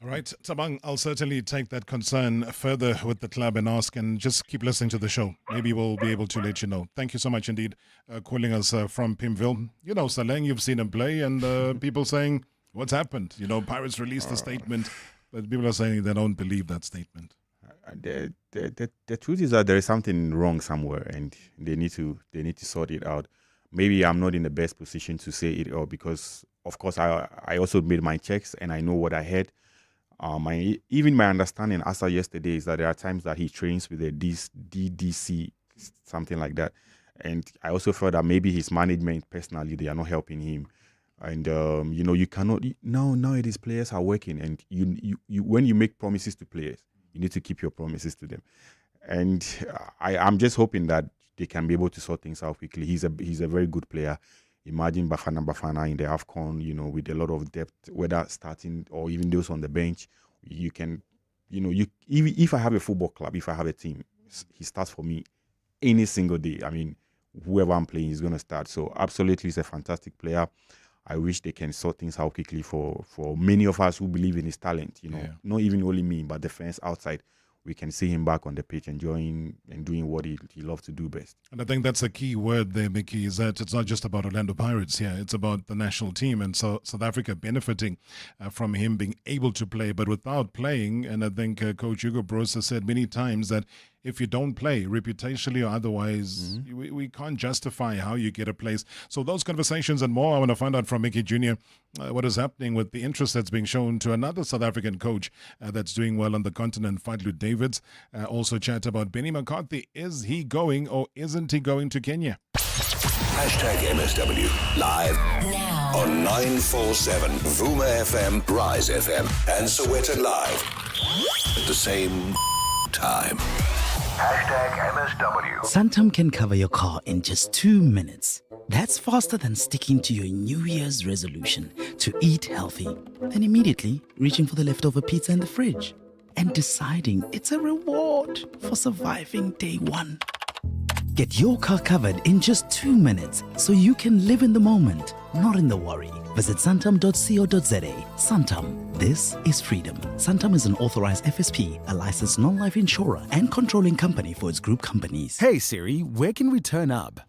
All right, Tabang, I'll certainly take that concern further with the club and ask, and just keep listening to the show. Maybe we'll be able to let you know. Thank you so much indeed, calling us from Pimville. You know, Saleng, you've seen him play, and people saying, what's happened? You know, Pirates released a statement, but people are saying they don't believe that statement. The truth is that there is something wrong somewhere, and they need to sort it out. Maybe I'm not in the best position to say it all because, of course, I also made my checks and I know what I had. Even my understanding as of yesterday is that there are times that he trains with a DDC, something like that. And I also felt that maybe his management personally, they are not helping him. And, you know, you cannot, nowadays players are working, and you when you make promises to players, you need to keep your promises to them. And I'm just hoping that they can be able to sort things out quickly. He's a very good player. Imagine Bafana in the AFCON, you know, with a lot of depth, whether starting or even those on the bench. You can, you know, if I have a football club, if I have a team, he starts for me any single day. I mean, whoever I'm playing is going to start. So absolutely, he's a fantastic player. I wish they can sort things out quickly for many of us who believe in his talent. You know, not even only me, but the fans outside. We can see him back on the pitch enjoying and doing what he loves to do best. And I think that's a key word there, Mickey, is that it's not just about Orlando Pirates here. It's about the national team and so South Africa benefiting from him being able to play, but without playing. And I think Coach Hugo Broos has said many times that if you don't play, reputationally or otherwise, we can't justify how you get a place. So those conversations and more, I want to find out from Mickey Jr. What is happening with the interest that's being shown to another South African coach that's doing well on the continent, Fadlu Davids. Also chat about Benny McCarthy. Is he going or isn't he going to Kenya? #MSW live now on 947 Vuma FM, Rise FM, and Sowetan Live at the same time. MSW. Santam can cover your car in just 2 minutes. That's faster than sticking to your New Year's resolution to eat healthy, then immediately reaching for the leftover pizza in the fridge and deciding it's a reward for surviving day one. Get your car covered in just 2 minutes so you can live in the moment, not in the worry. Visit santam.co.za. Santam, this is freedom. Santam is an authorized FSP, a licensed non-life insurer and controlling company for its group companies. Hey Siri, where can we turn up?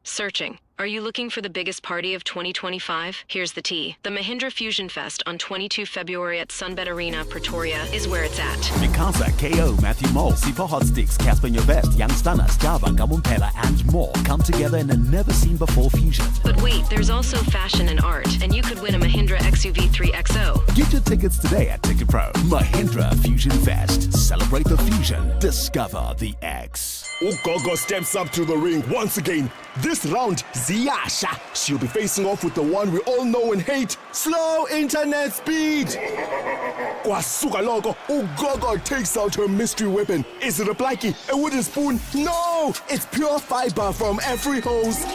Searching. Are you looking for the biggest party of 2025? Here's the tea. The Mahindra Fusion Fest on 22 February at Sunbet Arena, Pretoria is where it's at. Mikasa, KO, Matthew Mole, Sipa Hot Sticks, Casper Your Best, Young Stunners, Java, Gamumpela, and more come together in a never-seen-before fusion. But wait, there's also fashion and art, and you could win a Mahindra XUV3 XO. Get your tickets today at Ticket Pro. Mahindra Fusion Fest. Celebrate the fusion. Discover the X. Ugogo steps up to the ring once again. This round, Ziyasha. She'll be facing off with the one we all know and hate, slow internet speed. Kwasuka logo, Ugogo takes out her mystery weapon. Is it a blackie, a wooden spoon? No, it's pure fiber from every hose.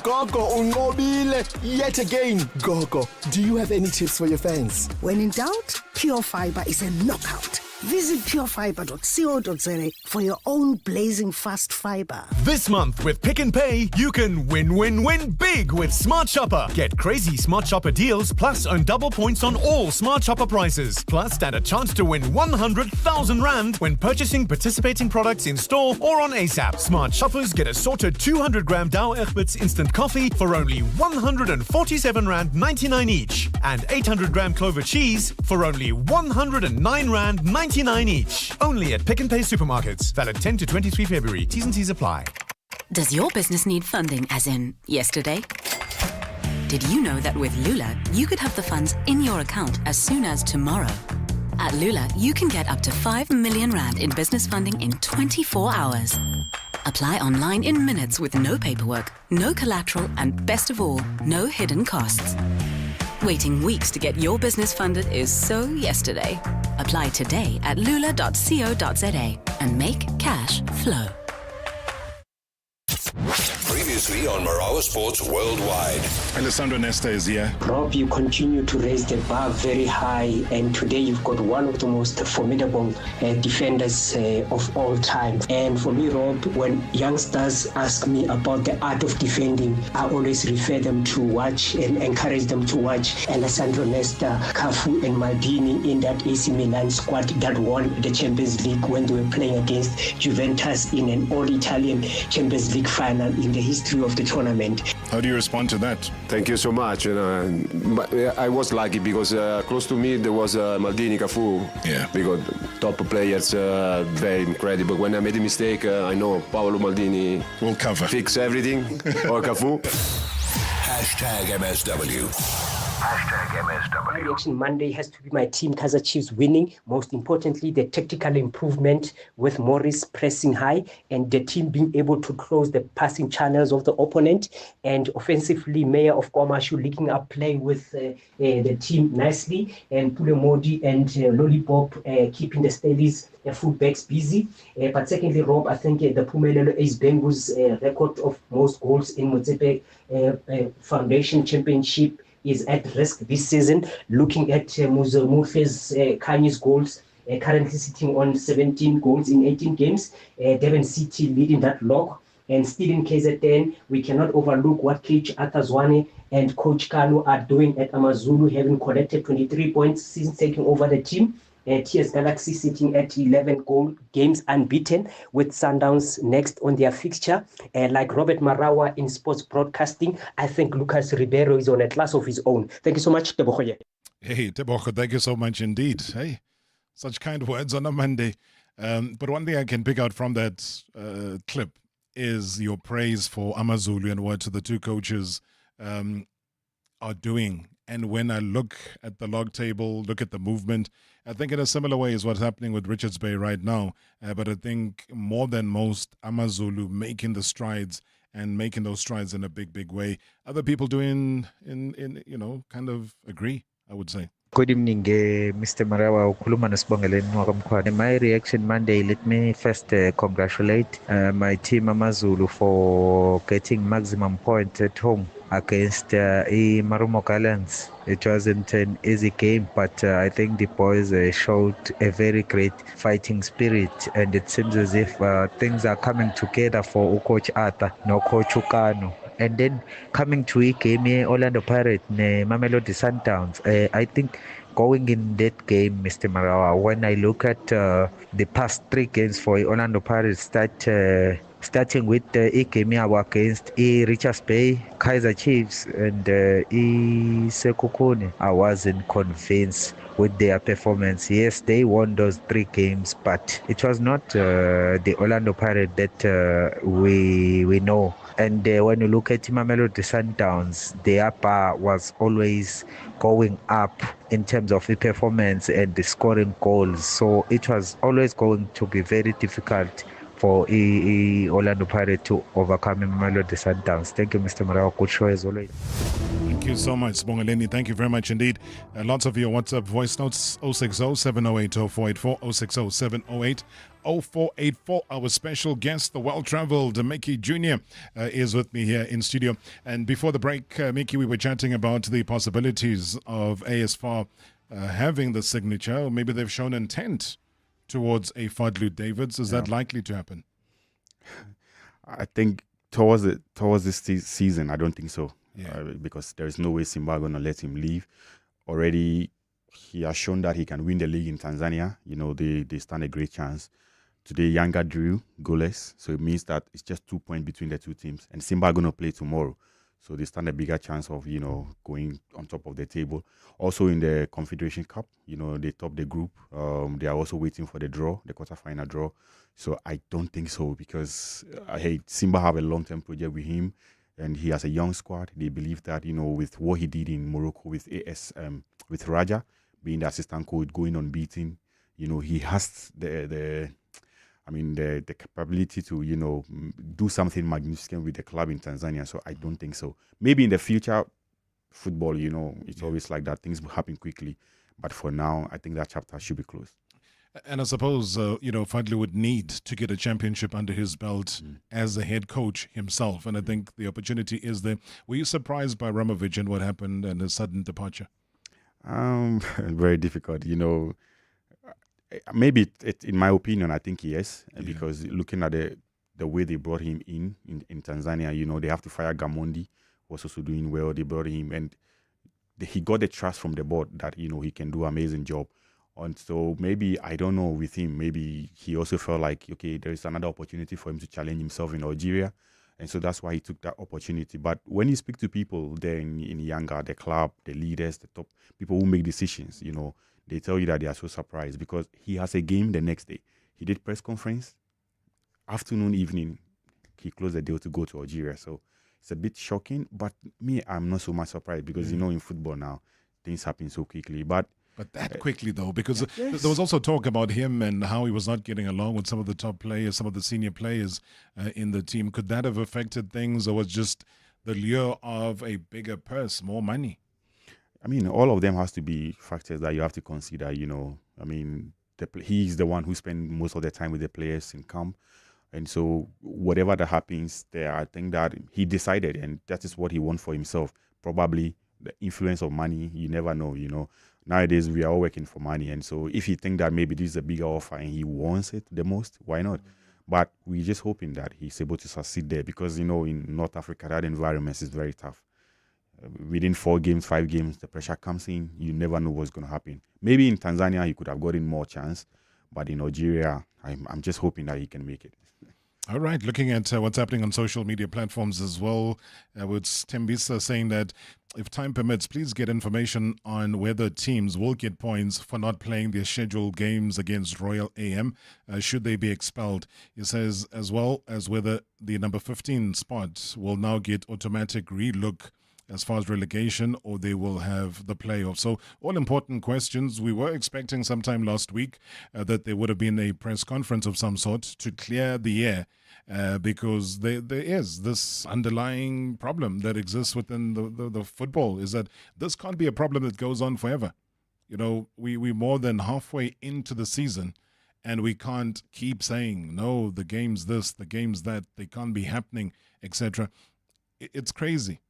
Gogo unqobile yet again. Gogo, do you have any tips for your fans? When in doubt, Pure Fiber is a knockout. Visit purefiber.co.za for your own blazing fast fiber. This month with Pick and Pay, you can win big with Smart Shopper. Get crazy Smart Shopper deals plus earn double points on all Smart Shopper prices. Plus stand a chance to win 100,000 Rand when purchasing participating products in store or on ASAP. Smart Shoppers get a sorted 200 gram Dow Egberts instant coffee for only 147 Rand 99 each and 800 gram Clover cheese for only 109 Rand 99 each. Only at Pick and Pay supermarkets. Valid 10 to 23 February. T's and C's apply. Does your business need funding as in yesterday? Did you know that with Lula, you could have the funds in your account as soon as tomorrow? At Lula, you can get up to 5 million Rand in business funding in 24 hours. Apply online in minutes with no paperwork, no collateral, and best of all, no hidden costs. Waiting weeks to get your business funded is so yesterday. Apply today at lula.co.za and make cash flow. Previously on Marawa Sports Worldwide. Alessandro Nesta is here. Rob, you continue to raise the bar very high, and today you've got one of the most formidable defenders of all time. And for me, Rob, when youngsters ask me about the art of defending, I always refer them to watch and encourage them to watch Alessandro Nesta, Cafu, and Maldini in that AC Milan squad that won the Champions League when they were playing against Juventus in an all-Italian Champions League final in the history of the tournament. How do you respond to that? Thank you so much. I was lucky because close to me there was Maldini, Cafu. Yeah. Because top players, very incredible. When I made a mistake, I know Paolo Maldini will cover, fix everything, or Cafu. #MSW. My reaction Monday has to be my team Kaizer Chiefs winning. Most importantly, the tactical improvement with Morris pressing high and the team being able to close the passing channels of the opponent. And offensively, Mayor of Kwamashu linking up play with the team nicely. And Pule Modi and Lollipop keeping the Staleys fullbacks busy. But secondly, Rob, I think the Pumelelo Ace Bengals record of most goals in Motsepe Foundation Championship is at risk this season. Looking at Mufe's Kanye's goals, currently sitting on 17 goals in 18 games. Devon City leading that log. And still in KZN, we cannot overlook what Coach Atazwane and Coach Kanu are doing at Amazulu, having collected 23 points since taking over the team. TS Galaxy sitting at 11 games unbeaten, with Sundowns next on their fixture. Like Robert Marawa in sports broadcasting, I think Lucas Ribeiro is on a class of his own. Thank you so much, Tebogo. Hey, Tebogo, thank you so much indeed. Hey, such kind words on a Monday. But one thing I can pick out from that clip is your praise for Amazulu and what the two coaches are doing. And when I look at the log table, look at the movement, I think in a similar way is what's happening with Richards Bay right now. But I think more than most, Amazulu making the strides and making those strides in a big, big way. Other people doing, kind of agree, I would say. Good evening, Mr. Marawa. Ukhuluma noSibongeleni wakamkhwana. My reaction Monday, let me first congratulate my team Amazulu for getting maximum point at home against Marumo Gallants. It wasn't an easy game, but I think the boys showed a very great fighting spirit, and it seems as if things are coming together for Coach Arthur no Coach Ukano. And then coming to a game here, Orlando Pirates, Mamelodi Sundowns. I think going in that game, Mr. Marawa, when I look at the past three games for Orlando Pirates, starting with Ikemiawa against Richards Bay, Kaiser Chiefs, and Sekukune, I wasn't convinced with their performance. Yes, they won those three games, but it was not the Orlando Pirates that we know. And when you look at Mamelodi Sundowns, their bar was always going up in terms of the performance and the scoring goals. So it was always going to be very difficult for Orlando Pirates to overcome Mamelodi Sundowns. Thank you, Mr. Marawa. Good show as always. Thank you so much, Bongaleni. Thank you very much indeed. Lots of your WhatsApp voice notes, 060 708 0484, 060 708 0484. Our special guest, the well-traveled Mickey Jr., is with me here in studio. And before the break, Mickey, we were chatting about the possibilities of AS FAR having the signature, or maybe they've shown intent towards a Fadlu Davids. Is that likely to happen? I think towards this season, I don't think so. Because there is no way Simba going to let him leave. Already, he has shown that he can win the league in Tanzania. You know, they stand a great chance. Today, Yanga drew goalless, so it means that it's just 2 points between the two teams. And Simba are going to play tomorrow, so they stand a bigger chance of, going on top of the table. Also in the Confederation Cup, they top the group. They are also waiting for the draw, the quarterfinal draw. So I don't think so, because Simba have a long-term project with him. And he has a young squad. They believe that, with what he did in Morocco with with Raja, being the assistant coach, going unbeaten, he has the capability to, do something magnificent with the club in Tanzania. So I don't think so. Maybe in the future, football, it's always like that. Things will happen quickly. But for now, I think that chapter should be closed. And I suppose, Fadlu would need to get a championship under his belt as a head coach himself. And I think the opportunity is there. Were you surprised by Ramovic and what happened and his sudden departure? Very difficult. Maybe, in my opinion, I think yes. Because looking at the way they brought him in Tanzania, they have to fire Gamondi, was also doing well. They brought him and he got the trust from the board that, he can do an amazing job. And so maybe, I don't know, with him, maybe he also felt like, okay, there is another opportunity for him to challenge himself in Algeria. And so that's why he took that opportunity. But when you speak to people there in Yanga, the club, the leaders, the top people who make decisions, they tell you that they are so surprised because he has a game the next day. He did press conference, afternoon, evening, he closed the deal to go to Algeria. So it's a bit shocking. But me, I'm not so much surprised because, in football now, things happen so quickly. But that quickly, though, because there was also talk about him and how he was not getting along with some of the top players, some of the senior players in the team. Could that have affected things, or was just the lure of a bigger purse, more money? I mean, all of them has to be factors that you have to consider, he's the one who spends most of the time with the players in camp. And so whatever that happens there, I think that he decided, and that is what he wants for himself. Probably the influence of money, you never know, Nowadays, we are all working for money. And so if you think that maybe this is a bigger offer and he wants it the most, why not? But we're just hoping that he's able to succeed there because, in North Africa, that environment is very tough. Within 4 games, 5 games, the pressure comes in. You never know what's going to happen. Maybe in Tanzania, he could have gotten more chance. But in Algeria, I'm just hoping that he can make it. All right, looking at what's happening on social media platforms as well, with Tembisa saying that if time permits, please get information on whether teams will get points for not playing their scheduled games against Royal AM, should they be expelled. He says as well as whether the number 15 spot will now get automatic relook as far as relegation, or they will have the playoff. So all important questions. We were expecting sometime last week that there would have been a press conference of some sort to clear the air because there is this underlying problem that exists within the football, is that this can't be a problem that goes on forever. we're more than halfway into the season, and we can't keep saying, no, the game's this, the game's that, they can't be happening, etc. It's crazy.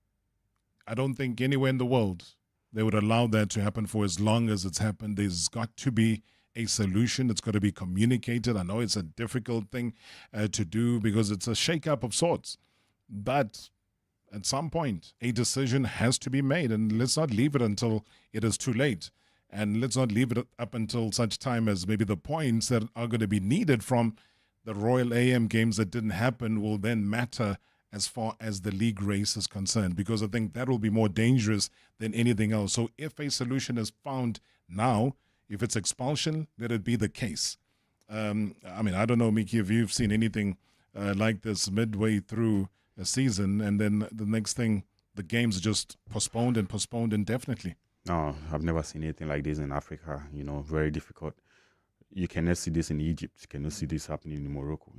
I don't think anywhere in the world they would allow that to happen for as long as it's happened. There's got to be a solution. It's got to be communicated. I know it's a difficult thing to do because it's a shake-up of sorts. But at some point, a decision has to be made, and let's not leave it until it is too late. And let's not leave it up until such time as maybe the points that are going to be needed from the Royal AM games that didn't happen will then matter as far as the league race is concerned, because I think that will be more dangerous than anything else. So if a solution is found now, if it's expulsion, let it be the case. I mean, I don't know, Mickey, if you've seen anything like this midway through a season, and then the next thing, the games are just postponed indefinitely. No, I've never seen anything like this in Africa. Very difficult. You cannot see this in Egypt. You cannot see this happening in Morocco.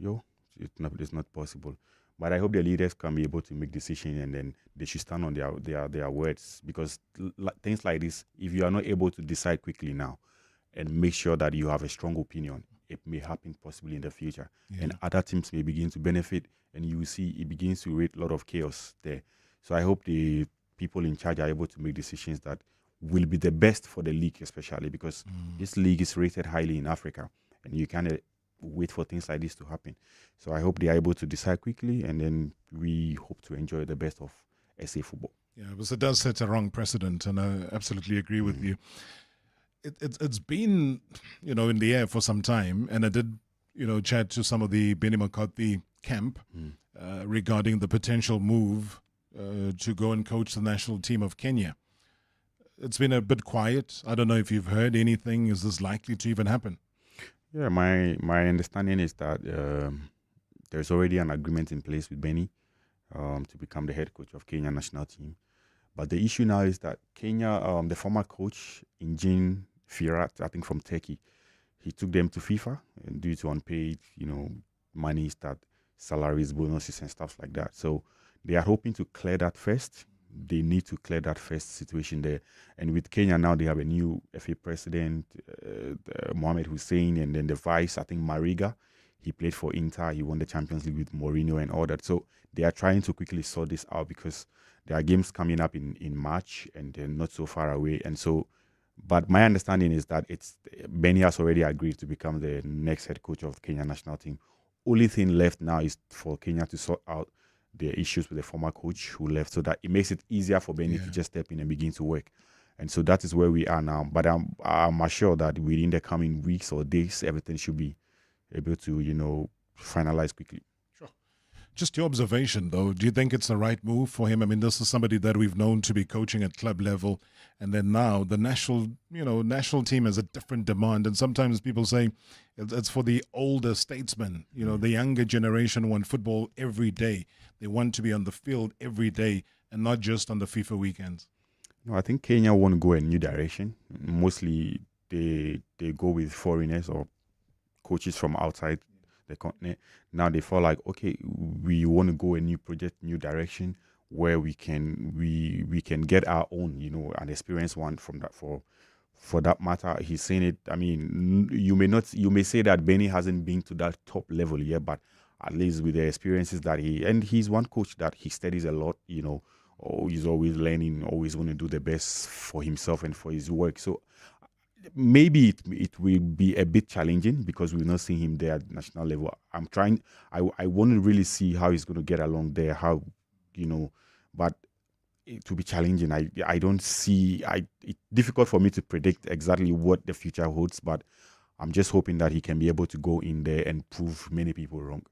It's not possible. But I hope the leaders can be able to make decisions, and then they should stand on their words. Because things like this, if you are not able to decide quickly now and make sure that you have a strong opinion, it may happen possibly in the future. Yeah. And other teams may begin to benefit, and you will see it begins to create a lot of chaos there. So I hope the people in charge are able to make decisions that will be the best for the league, especially because this league is rated highly in Africa, and you can't wait for things like this to happen. So I hope they are able to decide quickly, and then we hope to enjoy the best of SA football. Yeah, because it does set a wrong precedent, and I absolutely agree with you. It's been, in the air for some time, and I did, chat to some of the Benny McCarthy camp regarding the potential move to go and coach the national team of Kenya. It's been a bit quiet. I don't know if you've heard anything. Is this likely to even happen? Yeah, my understanding is that there's already an agreement in place with Benny to become the head coach of Kenya national team. But the issue now is that Kenya, the former coach, Injin Firat, I think from Turkey, he took them to FIFA due to unpaid, monies, that salaries, bonuses, and stuff like that. So they are hoping to clear that first. They need to clear that first situation there. And with Kenya now, they have a new FA president, Mohamed Hussein, and then the vice, I think Mariga. He played for Inter. He won the Champions League with Mourinho and all that. So they are trying to quickly sort this out because there are games coming up in March, and they're not so far away. And so, but my understanding is that Benny has already agreed to become the next head coach of the Kenya national team. Only thing left now is for Kenya to sort out the issues with the former coach who left, so that it makes it easier for Benny to just step in and begin to work. And so that is where we are now. But I'm assured that within the coming weeks or days, everything should be able to, finalize quickly. Sure. Just your observation, though, do you think it's the right move for him? I mean, this is somebody that we've known to be coaching at club level, and then now the national team has a different demand. And sometimes people say it's for the older statesmen. The younger generation want football every day. They want to be on the field every day and not just on the FIFA weekends. No, I think Kenya want to go a new direction. Mostly they go with foreigners or coaches from outside the continent. Now they feel like, okay, we want to go a new project, new direction where we can get our own, an experienced one from that for that matter. He's saying it. I mean, you may say that Benny hasn't been to that top level yet, but at least with the experiences that he's one coach that he studies a lot, he's always learning, always want to do the best for himself and for his work. So maybe it will be a bit challenging because we've not seen him there at national level. I want to really see how he's going to get along there, but it will be challenging. I don't see, it's difficult for me to predict exactly what the future holds, but I'm just hoping that he can be able to go in there and prove many people wrong.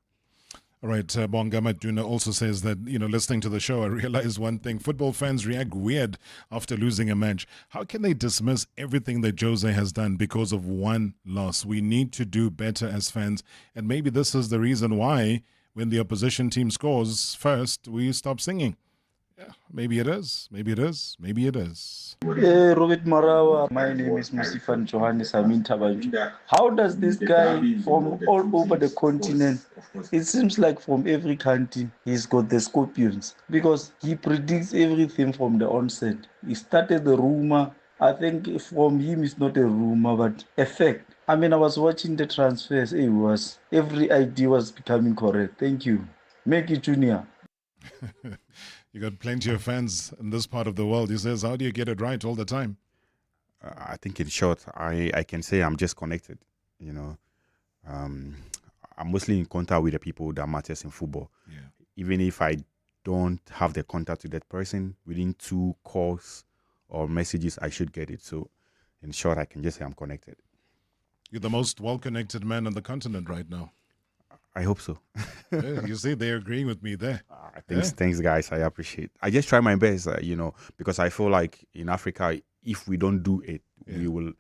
All right, Bonga Maduna also says that, listening to the show, I realized one thing. Football fans react weird after losing a match. How can they dismiss everything that Jose has done because of one loss? We need to do better as fans. And maybe this is the reason why when the opposition team scores first, we stop singing. Yeah, maybe it is. Maybe it is. Maybe it is. Robert Marawa, my name is Musifan Johannes Amin Tabanju. How does this guy from all over the continent, it seems like from every country, he's got the scorpions because he predicts everything from the onset. He started the rumor I think from him it's not a rumor, but a fact. I mean, I was watching the transfers. It was every idea was becoming correct. Thank you, Make it Junior. You got plenty of fans in this part of the world. He says, how do you get it right all the time? I think in short, I can say I'm just connected. You know, I'm mostly in contact with the people that matters in football. Yeah. Even if I don't have the contact with that person, within 2 calls or messages, I should get it. So in short, I can just say I'm connected. You're the most well-connected man on the continent right now. I hope so. Yeah, you see, they're agreeing with me there. Thanks, guys. I appreciate. I just try my best, because I feel like in Africa, if we don't do it, we will.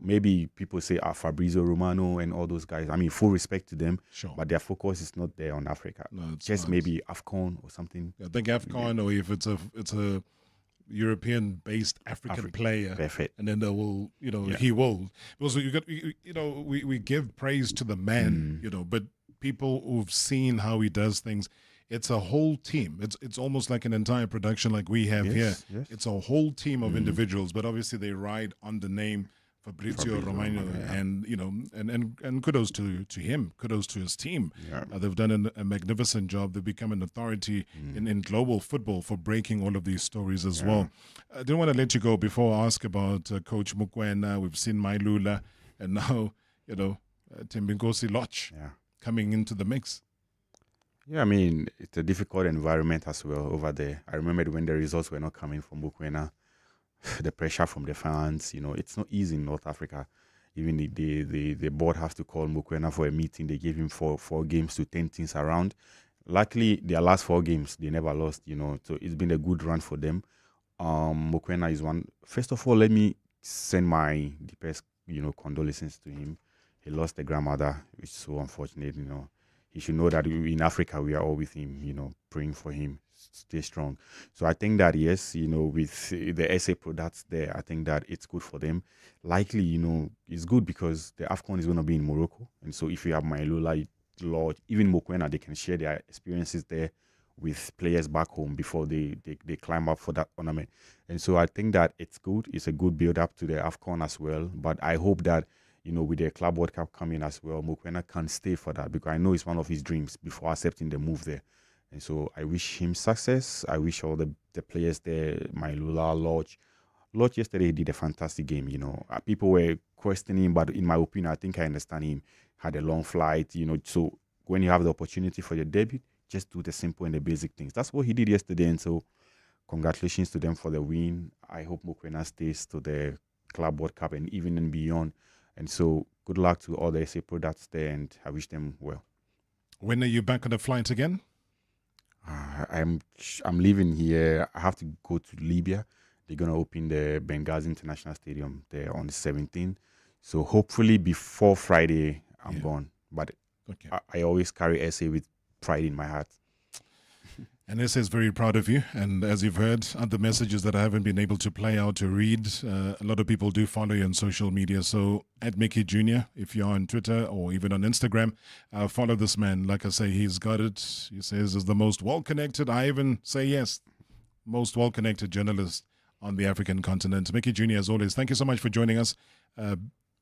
Maybe people say Fabrizio Romano and all those guys. I mean, full respect to them, but their focus is not there on Africa. No, it's just not. maybe AFCON or something. I think AFCON, or if it's a European-based African player, perfect. And then they will, he will. Also, we give praise to the man, but people who've seen how he does things, it's a whole team. It's almost like an entire production like we have here. Yes. It's a whole team of individuals, but obviously they ride on the name Fabrizio Romano, and kudos to him, kudos to his team. Yeah. They've done a magnificent job. They've become an authority in global football for breaking all of these stories as well. I didn't want to let you go before I ask about Coach Mokoena. We've seen Mailula, and now Tembinkosi Lodge coming into the mix. Yeah, I mean, it's a difficult environment as well over there. I remember when the results were not coming from Mokoena, the pressure from the fans, it's not easy in North Africa. Even the board has to call Mokoena for a meeting. They gave him four games to turn things around. Luckily, their last 4 games, they never lost, so it's been a good run for them. Mokoena is one. First of all, let me send my deepest, condolences to him. He lost a grandmother, which is so unfortunate, He should know that in Africa, we are all with him, praying for him. Stay strong. So I think that, yes, with the SA products there, I think that it's good for them. Likely, it's good because the AFCON is going to be in Morocco. And so if you have Mailula, Lord, even Mokoena, they can share their experiences there with players back home before they climb up for that tournament. And so I think that it's good. It's a good build-up to the AFCON as well. But I hope that, with the Club World Cup coming as well, Mokoena can stay for that because I know it's one of his dreams before accepting the move there. And so I wish him success. I wish all the players there, Mailula, Lodge yesterday he did a fantastic game, People were questioning, but in my opinion, I think I understand him. Had a long flight, So when you have the opportunity for your debut, just do the simple and the basic things. That's what he did yesterday. And so congratulations to them for the win. I hope Mokoena stays to the Club World Cup and even and beyond. And so good luck to all the SA products there, and I wish them well. When are you back on the flight again? I'm leaving here. I have to go to Libya. They're going to open the Benghazi International Stadium there on the 17th. So hopefully before Friday, I'm gone. But I always carry SA with pride in my heart. And SA is very proud of you. And as you've heard, other messages that I haven't been able to play out to read, a lot of people do follow you on social media. So at Mickey Jr., if you're on Twitter or even on Instagram, follow this man. Like I say, he's got it. He says is the most well-connected, I even say yes, most well-connected journalist on the African continent. Mickey Jr., as always, thank you so much for joining us.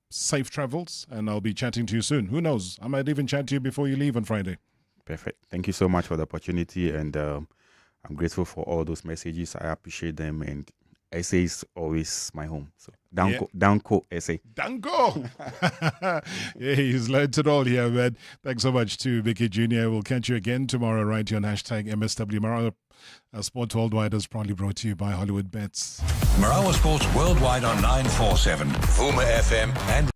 Safe travels, and I'll be chatting to you soon. Who knows? I might even chat to you before you leave on Friday. Perfect. Thank you so much for the opportunity, and I'm grateful for all those messages. I appreciate them, and SA is always my home. So Danko SA. Danko! Yeah, he's learned it all here, man. Thanks so much to Mickey Jr. We'll catch you again tomorrow right here on #MSW Marawa. Sports Worldwide is proudly brought to you by Hollywood Bets. Marawa Sports Worldwide on 947, Vuma FM and